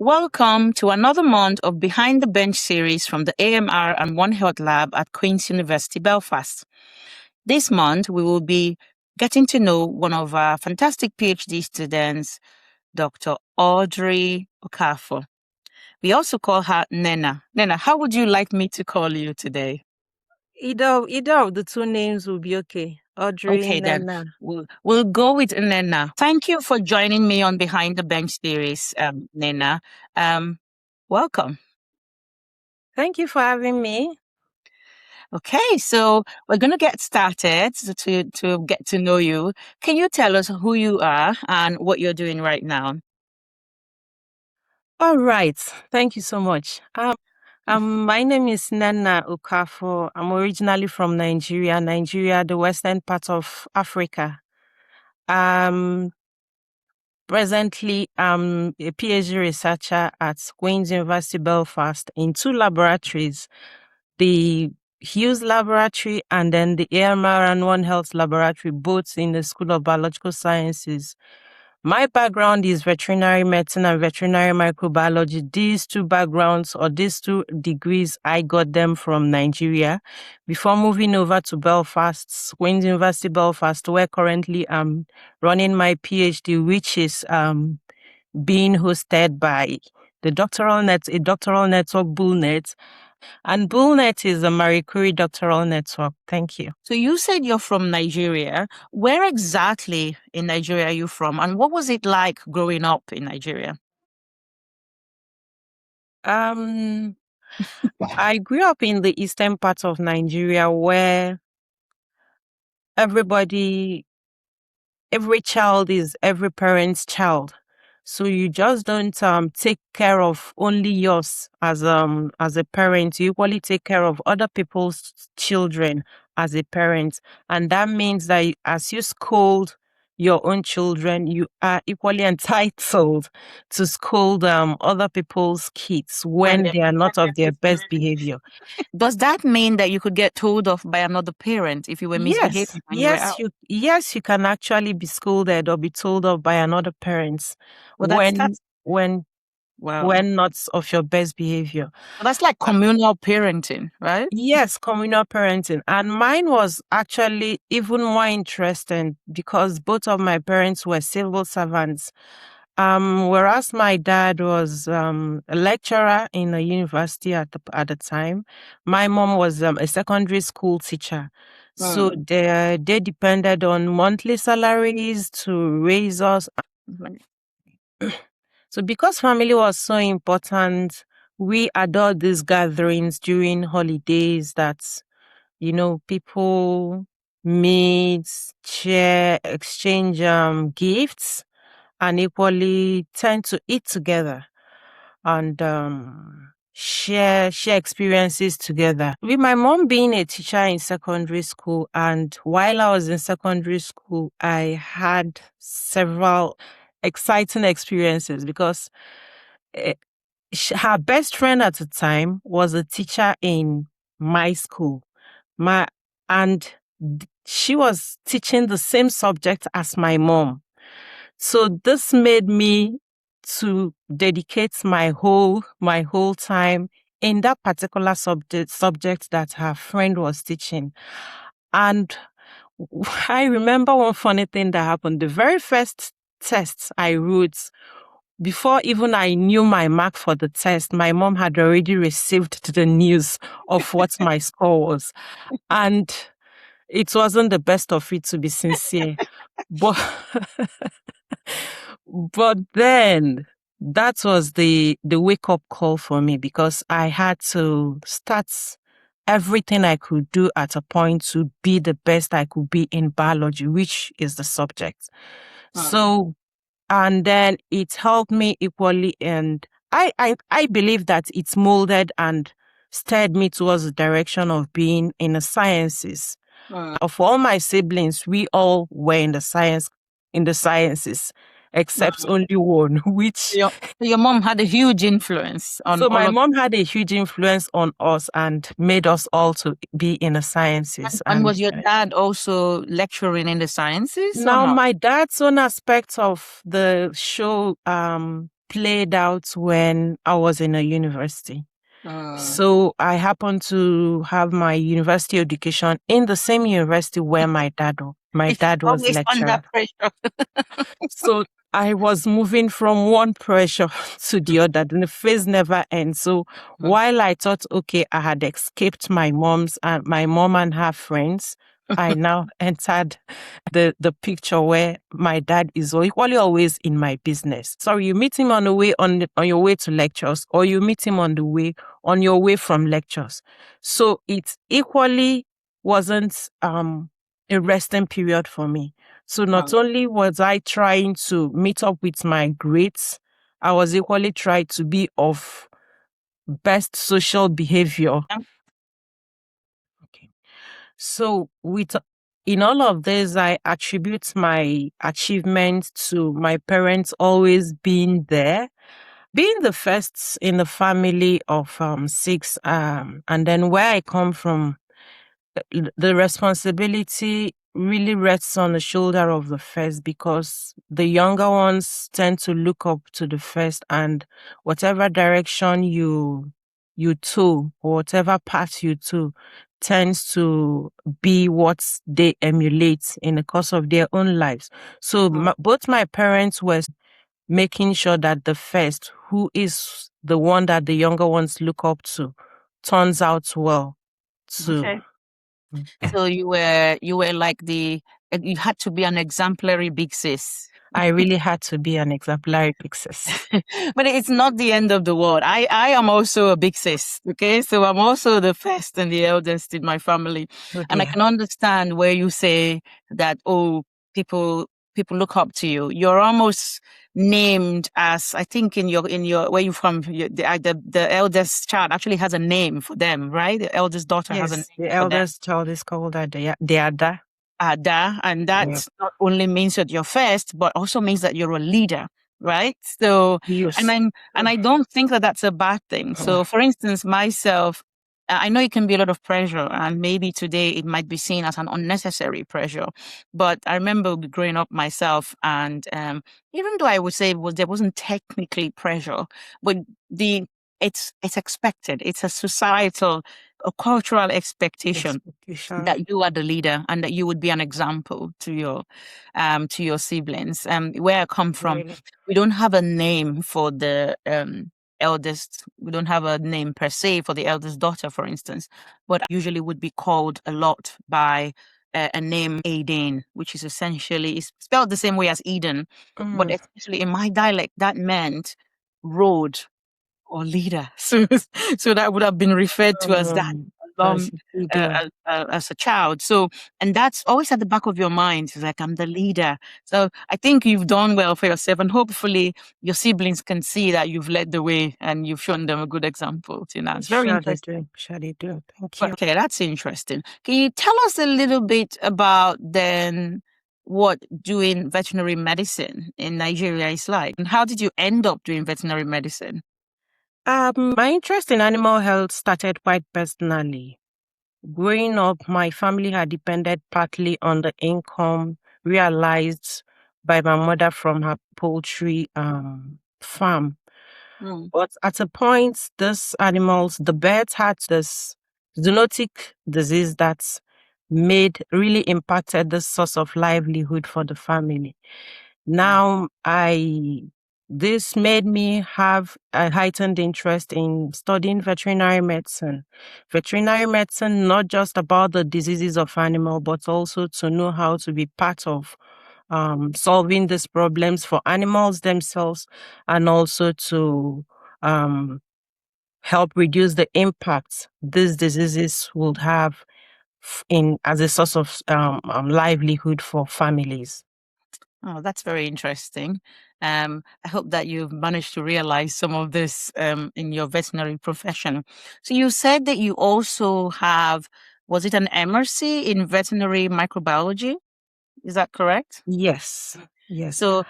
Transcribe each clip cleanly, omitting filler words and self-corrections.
Welcome to another month of Behind the Bench series from the AMR and One Health Lab at Queen's University, Belfast. This month, we will be getting to know one of our fantastic PhD students, Dr. Audrey Okafor. We also call her Nnenna. Nnenna, how would you like me to call you today? Either of the two names will be okay. Audrey, Okay, then Nnenna. we'll go with Nnenna. Thank you for joining me on Behind the Bench series, Nnenna. Welcome. Thank you for having me. Okay, so we're going to get started to get to know you. Can you tell us who you are and what you're doing right now? All right. Thank you so much. My name is Nnenna Okafor. I'm originally from Nigeria, the western part of Africa. Presently, I'm a PhD researcher at Queen's University, Belfast in two laboratories, the Hughes Laboratory and then the AMR One Health Laboratory, both in the School of Biological Sciences. My background is veterinary medicine and veterinary microbiology. These two backgrounds or these two degrees, I got them from Nigeria before moving over to Belfast, Queen's University, Belfast, where currently I'm running my PhD, which is being hosted by a doctoral network, BullNet. And BullNet is a Marie Curie doctoral network. Thank you. So you said you're from Nigeria. Where exactly in Nigeria are you from? And what was it like growing up in Nigeria? I grew up in the eastern part of Nigeria where every child is every parent's child. So you just don't take care of only yours as a parent. You equally take care of other people's children as a parent. And that means that as you scold your own children, you are equally entitled to scold other people's kids when they are not of their best behavior. Does that mean that you could get told off by another parent if you were misbehaving when you were out? Yes, you can actually be scolded or be told off by another parent when not of your best behavior. Well, that's like communal parenting, right? Yes, communal parenting. And mine was actually even more interesting because both of my parents were civil servants. Whereas my dad was a lecturer in a university at the time, my mom was a secondary school teacher. So they depended on monthly salaries to raise us. So because family was so important, we adored these gatherings during holidays that, people meet, share, exchange gifts, and equally tend to eat together and share experiences together. With my mom being a teacher in secondary school, and while I was in secondary school, I had several exciting experiences because her best friend at the time was a teacher in my school. She was teaching the same subject as my mom. So this made me to dedicate my whole time in that particular subject that her friend was teaching. And I remember one funny thing that happened. The very first test I wrote, before even I knew my mark for the test, my mom had already received the news of what my score was. And it wasn't the best of it, to be sincere. But then that was the wake-up call for me because I had to start everything I could do at a point to be the best I could be in biology, which is the subject. So, and then it helped me equally, and I believe that it's molded and steered me towards the direction of being in the sciences. Of all my siblings, we all were in the sciences, except only one, which... Your mom had a huge influence on So my mom had a huge influence on us and made us all to be in the sciences. And was your dad also lecturing in the sciences? Now, my dad's own aspect of the show played out when I was in a university. So I happened to have my university education in the same university where my dad was Always under lecturer. pressure. So I was moving from one pressure to the other. The phase never ends. So while I thought, okay, I had escaped my mom and her friends, I now entered the picture where my dad is equally always in my business. So you meet him on the way on your way to lectures, or you meet him on your way from lectures. So it equally wasn't a resting period for me. So not only was I trying to meet up with my grades, I was equally trying to be of best social behavior. Okay. So in all of this, I attribute my achievement to my parents always being there, being the first in the family of 6, and then where I come from, the responsibility really rests on the shoulder of the first, because the younger ones tend to look up to the first, and whatever direction you tow, or whatever path you tow, tends to be what they emulate in the course of their own lives. So both my parents were making sure that the first, who is the one that the younger ones look up to, turns out well too. Okay. So you were like you had to be an exemplary big sis. I really had to be an exemplary big sis. But it's not the end of the world. I am also a big sis. Okay. So I'm also the first and the eldest in my family. And I can understand where you say that, oh, people look up to you. You're almost named as, I think in your where you from, the eldest child actually has a name for them, right? The eldest daughter has a name the for eldest child is called Ada. Ada, and that not only means that you're first, but also means that you're a leader, right? So, and I don't think that that's a bad thing. So, for instance, myself, I know it can be a lot of pressure, and maybe today it might be seen as an unnecessary pressure. But I remember growing up myself, and even though I would say there wasn't technically pressure, but it's expected. It's a societal, a cultural expectation that you are the leader and that you would be an example to your siblings. Where I come from, we don't have a name for the eldest. We don't have a name per se for the eldest daughter, for instance, but usually would be called a lot by a name Aiden, which is essentially is spelled the same way as Eden, but especially in my dialect, that meant road or leader. So that would have been referred to as that as a child. So, and that's always at the back of your mind. It's like, I'm the leader. So I think you've done well for yourself, and hopefully your siblings can see that you've led the way and you've shown them a good example. It's very interesting. Thank you. Okay, that's interesting. Can you tell us a little bit about then what doing veterinary medicine in Nigeria is like? And how did you end up doing veterinary medicine? My interest in animal health started quite personally. Growing up, my family had depended partly on the income realized by my mother from her poultry farm. But at a point, the birds had this zoonotic disease that really impacted the source of livelihood for the family. Now, this made me have a heightened interest in studying veterinary medicine. Veterinary medicine, not just about the diseases of animals, but also to know how to be part of solving these problems for animals themselves, and also to help reduce the impact these diseases would have as a source of livelihood for families. Oh, that's very interesting. I hope that you've managed to realize some of this in your veterinary profession. So you said that you also have, was it an MRC in veterinary microbiology? Is that correct? Yes. So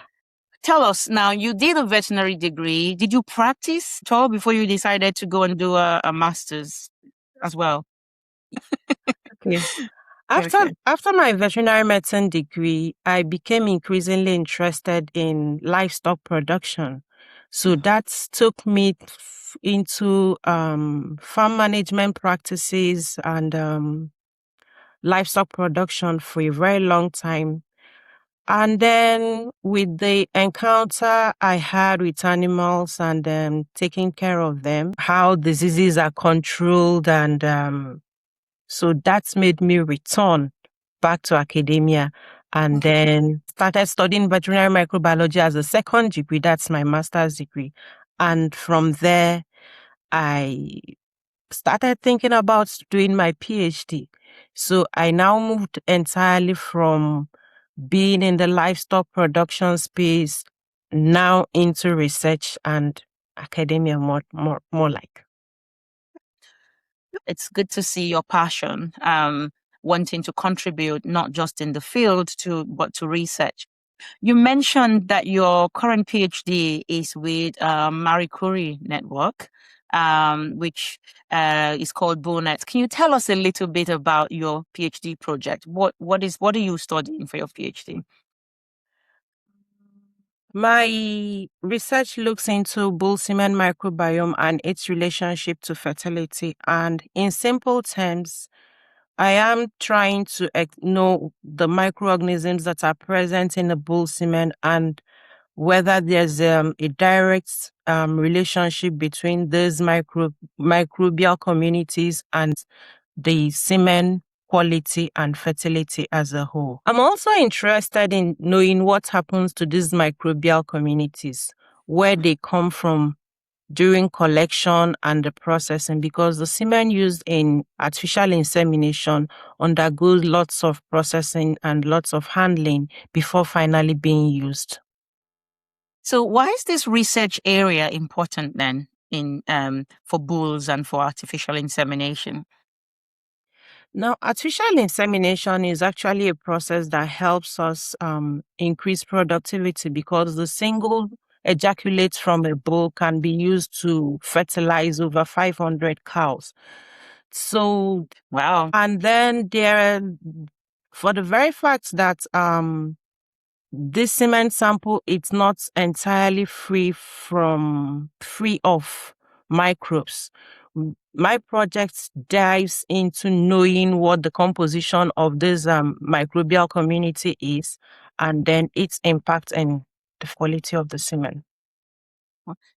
tell us now, you did a veterinary degree. Did you practice at all before you decided to go and do a master's as well? Okay. After my veterinary medicine degree, I became increasingly interested in livestock production. So that took me into farm management practices and livestock production for a very long time. And then with the encounter I had with animals and taking care of them, how diseases are controlled, and so that's made me return back to academia and then started studying veterinary microbiology as a second degree. That's my master's degree. And from there, I started thinking about doing my PhD. So I now moved entirely from being in the livestock production space now into research and academia more like. It's good to see your passion, wanting to contribute not just in the field but to research. You mentioned that your current PhD is with Marie Curie Network, which is called BONET. Can you tell us a little bit about your PhD project? What are you studying for your PhD? My research looks into bull semen microbiome and its relationship to fertility. And in simple terms, I am trying to know the microorganisms that are present in the bull semen and whether there's a direct relationship between these microbial communities and the semen quality and fertility as a whole. I'm also interested in knowing what happens to these microbial communities, where they come from during collection and the processing, because the semen used in artificial insemination undergoes lots of processing and lots of handling before finally being used. So why is this research area important then for bulls and for artificial insemination? Now, artificial insemination is actually a process that helps us increase productivity because the single ejaculate from a bull can be used to fertilize over 500 cows. So, wow. And then for the very fact that this semen sample, it's not entirely free of microbes. My project dives into knowing what the composition of this microbial community is and then its impact on the quality of the semen.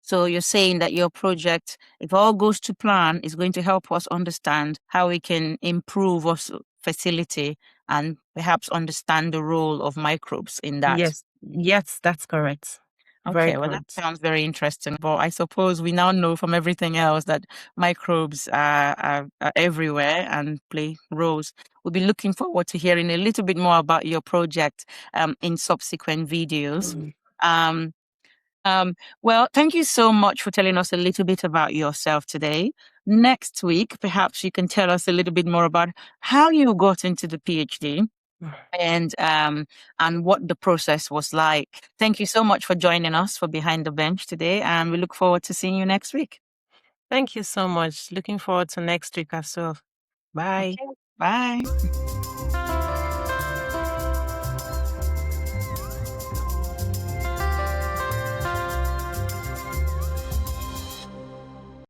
So you're saying that your project, if all goes to plan, is going to help us understand how we can improve also fertility and perhaps understand the role of microbes in that. Yes, that's correct. Okay, well, that sounds very interesting. But I suppose we now know from everything else that microbes are everywhere and play roles. We'll be looking forward to hearing a little bit more about your project in subsequent videos. Well, thank you so much for telling us a little bit about yourself today. Next week, perhaps you can tell us a little bit more about how you got into the PhD and what the process was like. Thank you so much for joining us for Behind the Bench today, and we look forward to seeing you next week. Thank you so much. Looking forward to next week as well. Bye. Okay. Bye.